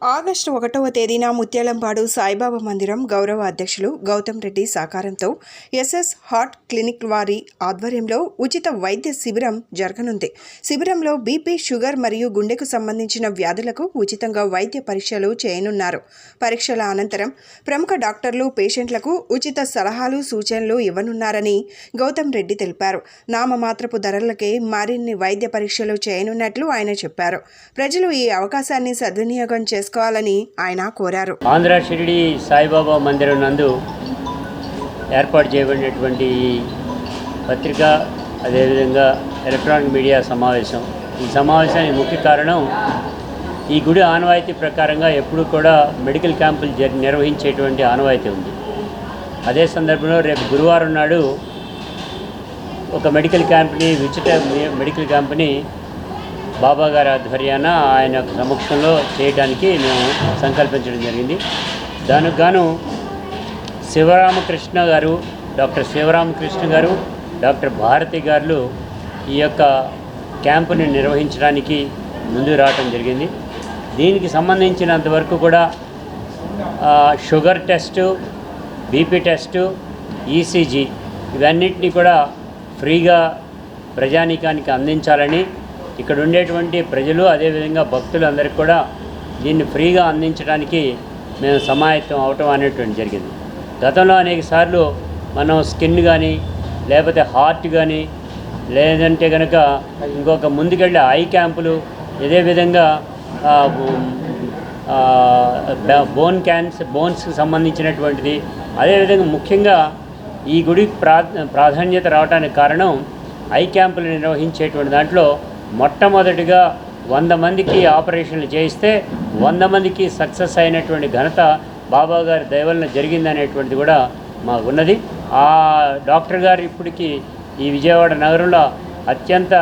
August 1వ తేదీన ముత్యాలంపాడు సాయిబాబా మందిరం గౌరవ అధ్యక్షులు గౌతమ్ రెడ్డి సహకారంతో ఎస్ఎస్ హార్ట్ క్లినిక్ వారి ఆధ్వర్యంలో ఉచిత వైద్య శిబిరం జరగనుంది. శిబిరంలో బీపీ, షుగర్ మరియు గుండెకు సంబంధించిన వ్యాధులకు ఉచితంగా వైద్య పరీక్షలు చేయనున్నారు. పరీక్షల అనంతరం ప్రముఖ డాక్టర్లు పేషెంట్లకు ఉచిత సలహాలు, సూచనలు ఇవ్వనున్నారని గౌతమ్ రెడ్డి తెలిపారు. నామమాత్రపు ధరలకే మరిన్ని వైద్య పరీక్షలు చేయనున్నట్లు ఆయన చెప్పారు. ప్రజలు ఈ అవకాశాన్ని సద్వినియోగం చేసుకోవాలని ఆయన కోరారు. ఆంధ్ర షిరిడి సాయిబాబా మందిరం నందు ఏర్పాటు చేయబడినటువంటి పత్రిక, అదేవిధంగా ఎలక్ట్రానిక్ మీడియా సమావేశం. ఈ సమావేశానికి ముఖ్య కారణం, ఈ గుడి ఆనవాయితీ ప్రకారంగా ఎప్పుడు కూడా మెడికల్ క్యాంపులు నిర్వహించేటువంటి ఆనవాయితీ ఉంది. అదే సందర్భంలో రేపు గురువారం నాడు ఒక మెడికల్ క్యాంప్ని, ఉచిత మెడికల్ క్యాంప్ని బాబా గారి ఆధ్వర్యాన ఆయన సమక్షంలో చేయడానికి మేము సంకల్పించడం జరిగింది. దానికి గాను శివరామకృష్ణ గారు, డాక్టర్ శివరామకృష్ణ గారు, డాక్టర్ భారతి గారు ఈ యొక్క క్యాంపుని నిర్వహించడానికి ముందుకు రావడం జరిగింది. దీనికి సంబంధించినంతవరకు కూడా sugar test, BP test, ECG ఇవన్నిటినీ కూడా ఫ్రీగా ప్రజానీకానికి అందించాలని, ఇక్కడ ఉండేటువంటి ప్రజలు అదేవిధంగా భక్తులు అందరికీ కూడా దీన్ని ఫ్రీగా అందించడానికి మేము సమాయత్తం అవటం అనేటువంటి జరిగింది. గతంలో అనేక సార్లు మనం స్కిన్ కానీ, లేకపోతే హార్ట్ కానీ, లేదంటే కనుక ఇంకొక ముందుకెళ్ళే ఐ క్యాంపులు, అదేవిధంగా బోన్స్కి సంబంధించినటువంటిది, అదేవిధంగా ముఖ్యంగా ఈ గుడికి ప్రాధాన్యత రావడానికి కారణం ఐ క్యాంపులు నిర్వహించేటువంటి దాంట్లో మొట్టమొదటిగా 100 మందికి ఆపరేషన్లు చేయిస్తే 100 మందికి సక్సెస్ అయినటువంటి ఘనత బాబా గారి దయవలన జరిగిందనేటువంటిది కూడా మాకు ఉన్నది. ఆ డాక్టర్ గారు ఇప్పటికీ ఈ విజయవాడ నగరంలో అత్యంత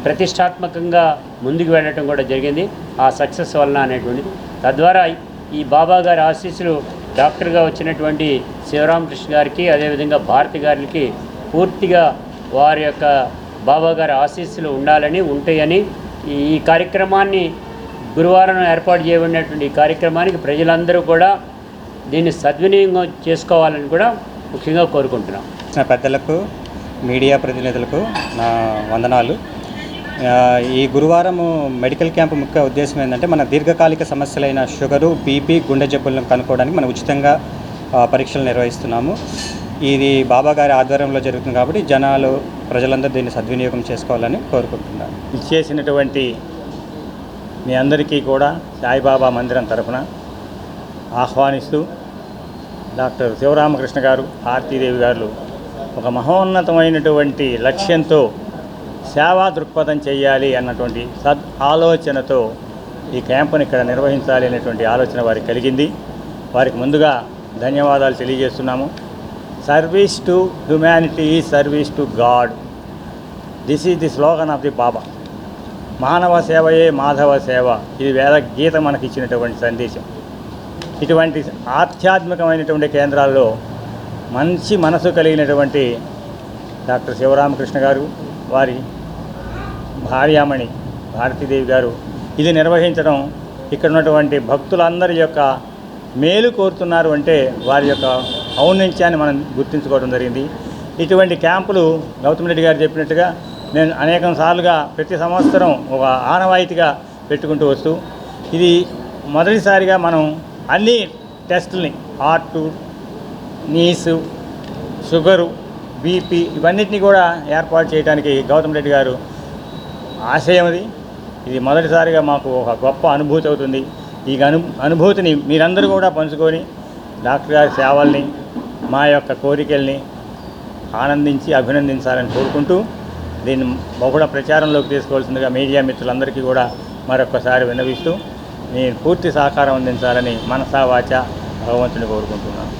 ప్రతిష్టాత్మకంగా ముందుకు వెళ్ళటం కూడా జరిగింది ఆ సక్సెస్ వలన అనేటువంటిది. తద్వారా ఈ బాబా గారి ఆశీస్సులు డాక్టర్గా వచ్చినటువంటి శివరామకృష్ణ గారికి, అదేవిధంగా భారతి గారికి పూర్తిగా వారి యొక్క బాబా గారి ఆశీస్సులు ఉండాలని, ఉంటాయని, ఈ కార్యక్రమాన్ని గురువారం ఏర్పాటు చేయబడినటువంటి ఈ కార్యక్రమానికి ప్రజలందరూ కూడా దీన్ని సద్వినియోగం చేసుకోవాలని కూడా ముఖ్యంగా కోరుకుంటున్నాం. పెద్దలకు, మీడియా ప్రతినిధులకు నా వందనాలు. ఈ గురువారం మెడికల్ క్యాంప్ ముఖ్య ఉద్దేశం ఏంటంటే, మన దీర్ఘకాలిక సమస్యలైన షుగరు, బీపీ, గుండె జబ్బులను కనుక్కోవడానికి మనం ఉచితంగా పరీక్షలు నిర్వహిస్తున్నాము. ఇది బాబా గారి ఆధ్వర్యంలో జరుగుతుంది కాబట్టి ప్రజలందరూ దీన్ని సద్వినియోగం చేసుకోవాలని కోరుకుంటున్నాను. ఇచ్చేసినటువంటి మీ అందరికీ కూడా సాయిబాబా మందిరం తరఫున ఆహ్వానిస్తూ, డాక్టర్ శివరామకృష్ణ గారు, భారతీదేవి గారు ఒక మహోన్నతమైనటువంటి లక్ష్యంతో సేవా దృక్పథం చేయాలి అన్నటువంటి ఆలోచనతో ఈ క్యాంపుని ఇక్కడ నిర్వహించాలి అనేటువంటి ఆలోచన వారికి కలిగింది. వారికి ముందుగా ధన్యవాదాలు తెలియజేస్తున్నాము. Service to humanity is service to God. This is the slogan of the Baba. మానవ సేవయే మాధవ సేవ. ఇది వేద గీత మనకి ఇచ్చినటువంటి సందేశం. ఇటువంటి ఆధ్యాత్మికమైనటువంటి కేంద్రాల్లో మంచి మనసు కలిగినటువంటి డాక్టర్ శివరామకృష్ణ గారు, వారి భార్యామణి భారతీదేవి గారు ఇది నిర్వహించడం, ఇక్కడ ఉన్నటువంటి భక్తులందరి యొక్క మేలు కోరుతున్నారు అంటే వారి యొక్క ఔన్నత్యాన్ని మనం గుర్తించుకోవడం జరిగింది. ఇటువంటి క్యాంపులు గౌతమ్ రెడ్డి గారు చెప్పినట్టుగా నేను అనేక సార్లుగా ప్రతి సంవత్సరం ఒక ఆనవాయితీగా పెట్టుకుంటూ వస్తూ, ఇది మొదటిసారిగా మనం అన్ని టెస్టుల్ని, హార్టు, నీసు, షుగరు, బీపీ ఇవన్నిటినీ కూడా ఏర్పాటు చేయడానికి గౌతమ్ రెడ్డి గారు ఆశయం. ఇది మొదటిసారిగా మాకు ఒక గొప్ప అనుభూతి అవుతుంది. ఈ అనుభూతిని మీరందరూ కూడా పంచుకొని డాక్టర్ గారి సేవల్ని, మా యొక్క కోరికల్ని ఆనందించి అభినందించాలని కోరుకుంటూ, దీన్ని బహుళ ప్రచారంలోకి తీసుకోవాల్సిందిగా మీడియా మిత్రులందరికీ కూడా మరొకసారి విన్నవిస్తూ నేను పూర్తి సహకారం అందించాలని మనసా వాచా భగవంతుని కోరుకుంటున్నాను.